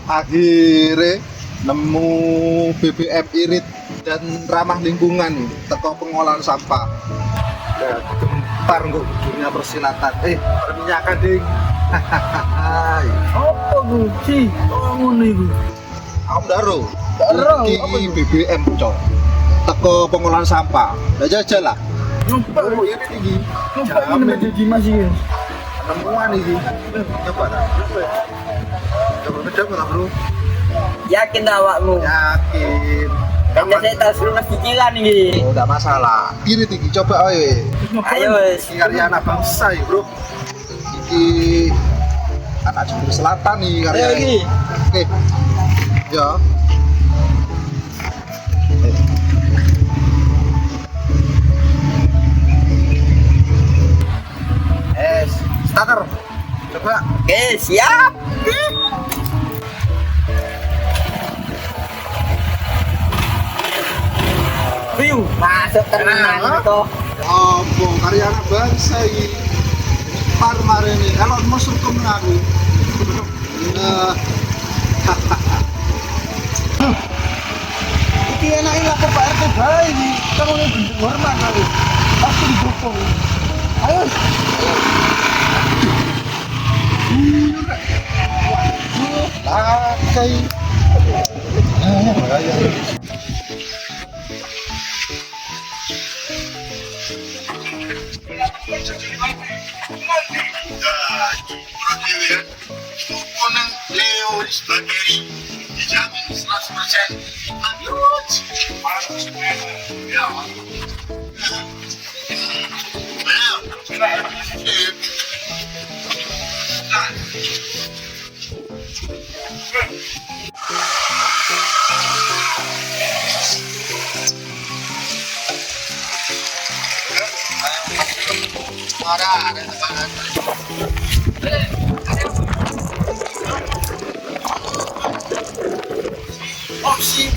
Akhirnya nemu BBM irit dan ramah lingkungan teko pengolahan sampah. Ya, gempar kok dunia persilatan. Perminyakan ding. Apa gue sih? Oh ngono iku. Aku daro. Daro, Iki apa itu? BBM cok. Teko pengolahan sampah. Lah jajal lah. Numpak Irit iki. numpak ini meja Dimas iki. Temuan iki. Coba lah. Coba coba lah, Bro. Yakin tak awakmu? Yakin. Kan saya tahu suruh mas cicilan ini. Oh, enggak masalah. Irit iki coba ayo. Ayo wes. Iki karya anak bangsa ya, Bro. Iki anak Jember Selatan nih karya. Ayo iki. Oke. Ya. Starter. Coba. Oke, siap. View, masuk tenan itu. Apa karya anak bangsa ini? Par ini. Kalau masuk ke aku. Iki enak ini lapor Pak RT bae iki. Kamu ini bentuk hormat kali. Pasti didukung. Ayo. Lakai. Komponen Leoris Bakteri dijamin 100% lanjut. Ya. Ada tebakan. Opsi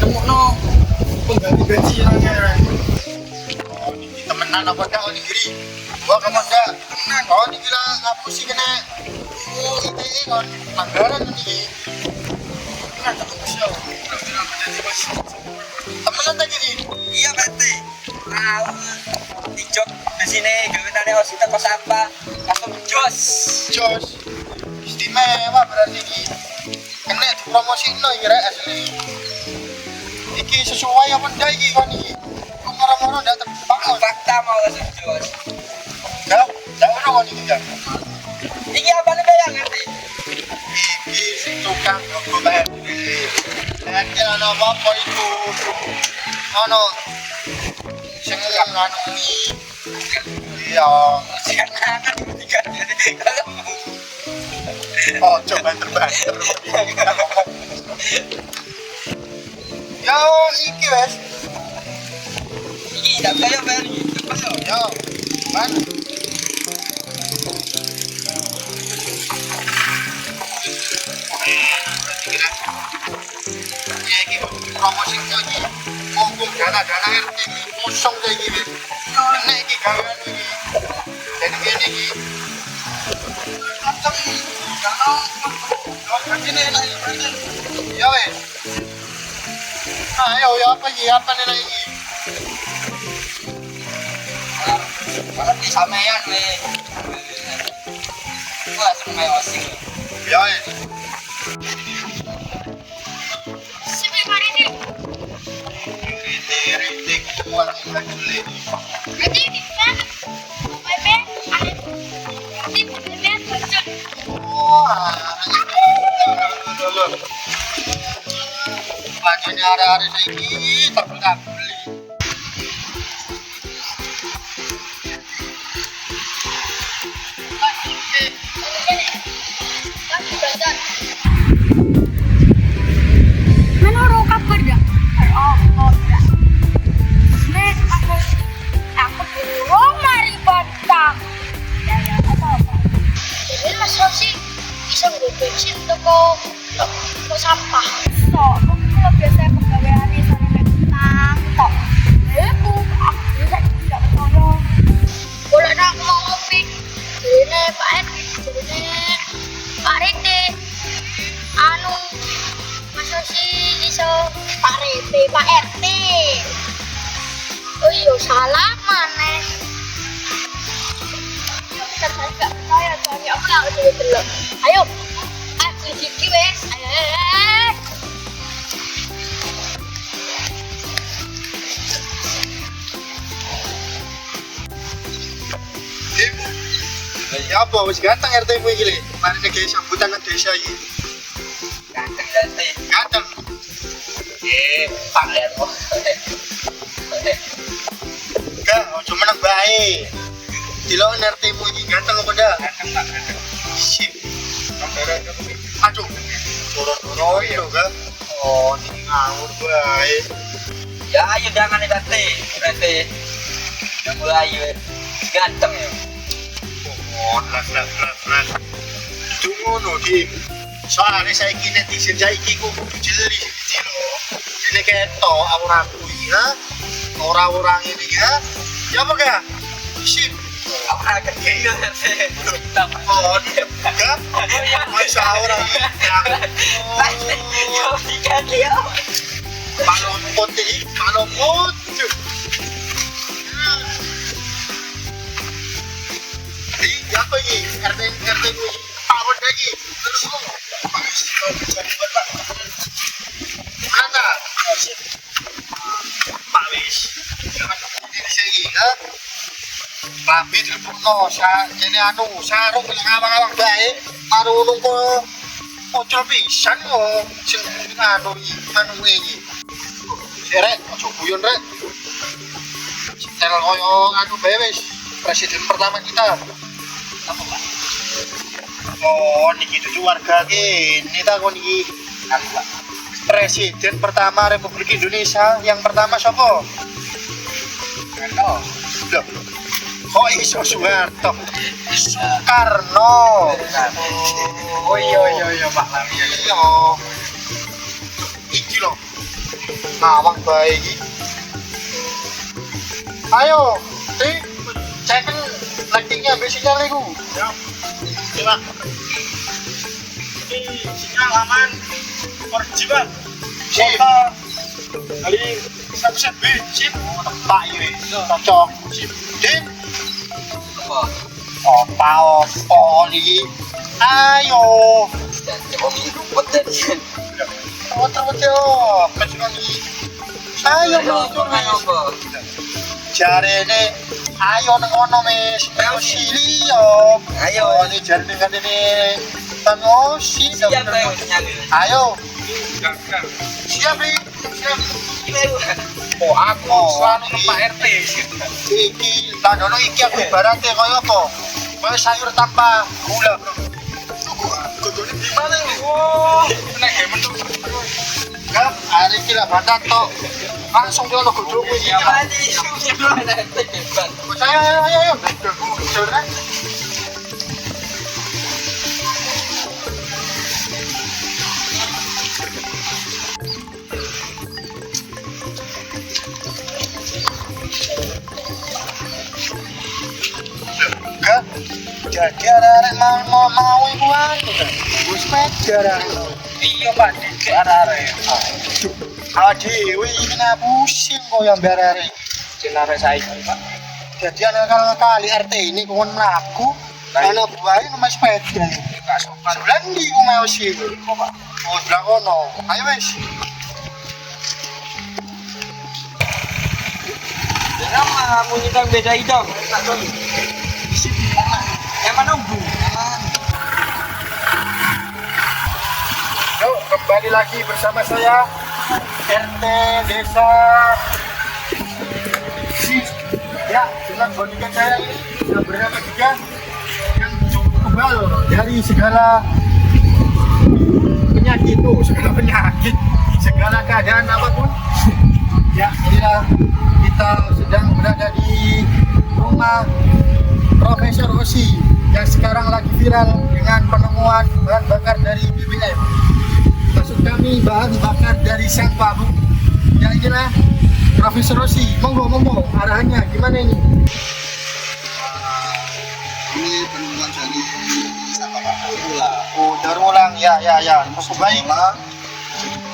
nemokno pengganti bensin ya. Oh, ini temenan apa enggak oh diri? Gua kamu enggak temenan. Oh, dibilang apa sih kena ITE kon anggaran ini. Kan tak bisa. Bilang menjadi bos. Temenan tadi nih. Iya, Pak. Tahu. Di jok di sini gawenane osi teko sampah. Langsung jos. Jos. Istimewa berarti ini. Kena dipromosino iki rek asli. Iki sesuai apa ndak iki kon iki? Kok moro-moro ndak terbangun. Fakta mau langsung jos. Jauh, jauh ono kon iki kan. Iki apa nih bayang ngerti? Iki si tukang go bayar. Nek ono apa iku? Ono sing anu iki. Iya, Jangan tiga. oh coba terbang. Yo, iki wes. Iki tak bayar bayar iki. Yo, mana? Ya iki promosi lagi. Mumpung dana-dana RT iki kosong kayak gini. Nek iki gawean iki. Jadi ngene iki. Macam kalau begini enak iki. Ya wes. Ayo ya apa iki? Apa nih iki? Kalau di sampean we. Gua seneng ayo osi. Ya wes. Kritik kuat enggak sulit. Wah. Banyaknya hari-hari ini terbuka beli. Menurut kabar dah, nek aku belum mari bantang. Apa? Jadi Mas Rosi bisa nggo bensin toko sampah. So, kalau biasa pegawaian ini sampai nang tok. Aku tidak percaya. Boleh nak mau ngopi? Ini Pak Edi, ini Pak Rete. sih iso Pak RT, Pak RT. Oh iya salah maneh. Kita gak percaya cari apa yang udah delok. Ayo. Aku iki wes. Ayo. Ya apa wis ganteng RT mu iki le. Mari nek sambutan nang desa iki. Ganteng. Ganteng. Pak Lermo. Kang, ojo meneng bae. Dilok RT mu iki ganteng apa ndak? Ganteng Pak. Sip. Aduh. Turun-turun yo, Kang. Oh, ini ngawur bae. Ya ayo jangan RT. Yang mulai ganteng ya. Oh, las. Itu ngono, Dim. Soalnya saiki netizen saiki ku kudu jeli iki lho. Ini ketok auraku iki ha. Orang-orang ini ya. Ya apa ya? Sip. Apa gede ya RT. Oh, enggak. Masa orang ini. Yo tiga dia. Manopot ini, manopot. Ini apa ini? RT ku tahun lagi. Terus mana? Pak Wis. Jangan di sini ya. Rabi dilebokno jane anu sarung ngawang-awang bae karo nunggu ojo pisan kok sing anu iki. Rek, ojo guyon rek. Setel koyo anu bae wis presiden pertama kita. Apa Pak? Oh, niki tujuh warga ini takon iki. Anu Pak. Presiden pertama Republik Indonesia yang pertama siapa? Soekarno. Loh. Oh iso Soeharto. Soekarno. Oh iya Pak Lami. Iya. Iki lho. Nawang bae iki. Ayo, cek lightingnya ambil sinyal iku. Ya. Coba. Ini sinyal aman. 4G, Pak. Kota dari 100B. Sip. Tepak iki. Cocok. Sip. Din. Opa iki. Ayo. Ayo meluncur jarene ayo nang ono mes sili yo ayo ini jarene katene tangosi ayo siap nih siap oh aku selalu Pak RT iki tandono iki aku ibaratnya kaya apa kaya sayur tanpa gula kudune gimana nih oh nek mentu Kak, hari ini lah badan toh langsung dia lo godong ini ayo sudah Kak, jadi ada mau ibuan gue sepeda iya Pak, di arah-arah Dewi ini pusing kok yang berare jenare saiki Pak. Jadi anak kali RT ini kon mlaku ana buahe numpak sepeda. Enggak sopan. Bulan ndi ku mau sih kok Pak. Oh, bilang kono. Ayo wis. Jangan mah mau nyitang beda idong. Yang mana Bu? Yuk, kembali lagi bersama saya RT Desa ya, dengan bodyguard saya ini sudah berapa juga yang cukup kebal dari segala penyakit segala keadaan apapun ya. Inilah kita sedang berada di rumah Profesor Osi yang sekarang lagi viral dengan penemuan bahan bakar dari BBM. Maksud kami bahan bakar dari sampah Bu. Ya inilah Profesor Osi. Monggo arahannya gimana ini? Ini penemuan dari sampah ulang. Oh, daur ulang ya. Cukup baik.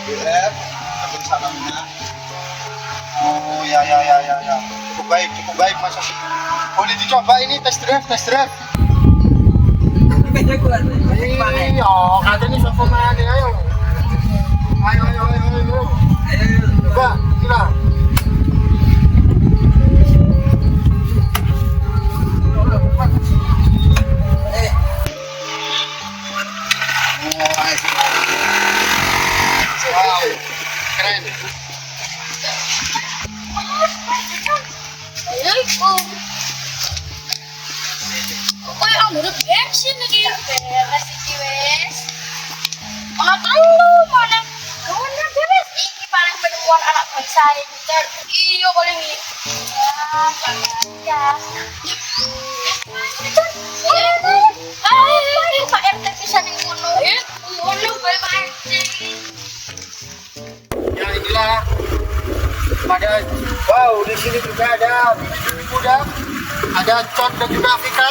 BBM ambil salamnya. Oh ya. Cukup baik Mas Osi. Boleh dicoba ini tes drive. Kayaknya kuat. Gimana? Iya, katanya sopo mana ayo. Ayo. Coba, gila. Wow, keren. Assalamualaikum. Kok yang menurut bensin lagi? Beres iki wes. Mana tahu mana? Mana beres iki paling penemuan anak bangsa ini. Iyo paling ini. Ya. Pak RT bisa ning kono ya. Kono bae Pak RT. Ya inilah. Wow, di sini juga ada bibit muda, ada Con dan juga Afrika.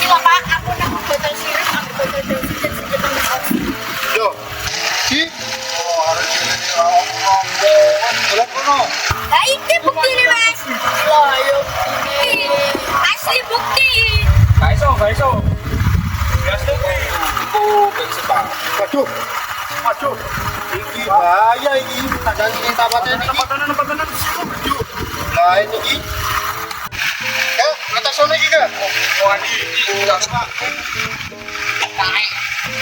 Gila Pak, aku nak botol sirup, ambil botol bensin dan sejenak kopi. Yo, si, harus ini lihat kono. Nah ini bukti nih Mas. Lah yo. Asli bukti. Kaiso. Biasa kuwi. Bensin Pak. waduh, ini bahaya ini, ada ini tabatnya ini. Tempatan. Nah ini ki, atas sana ki kan?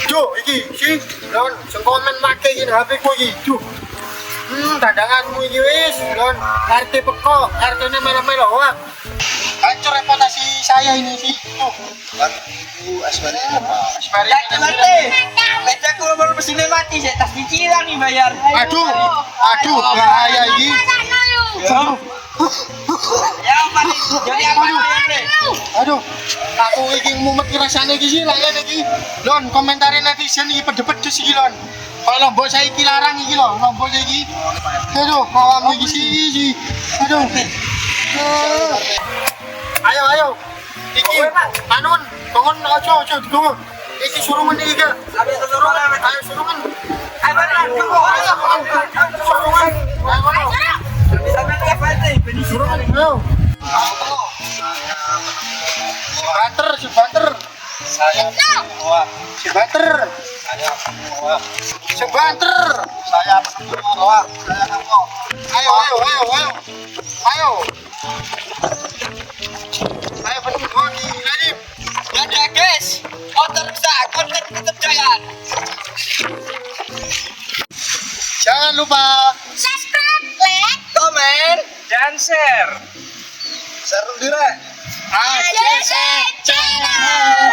Cuk, iki, si, non, sengkomen make ini HP ku iki, cuk. Dadanganmu iki wis, non, RT peko, RT-nya melo-melo, wah. Hancur reputasi saya ini sih, tuh. Bantu Asmari Pak. Asmari. Meja ku baru mesinnya mati, saya tas cicilan nih bayar. Aduh, bahaya ini. Ya apa nih? Jadi apa nih? Aduh, aku iki mumet rasane iki sih, layan iki. Lon, komentare netizen iki pedes-pedes iki, Lon. Kalau lombok saya iki larang iki lho, lombok iki. Aduh, awam iki sih. Aduh. Ayo. Iki, anun, bangun ojo ditunggu. Iki surungan iki, Kak. Habis kesuruhan. Ayo surungan. Ayo beneran, tunggu. Surungan. Ayo. Sampai level nih, benih Surungan. Ayo. Si banter. Saya semua. Si banter. Saya semua. Si banter. Saya semua. Saya kamu. Ayo. Ayo berdua nih, Nadiem. Ya guys, motor rusak, konten tetap jalan. Jangan lupa Subscribe, like, Komen dan share. Seru direk. Channel.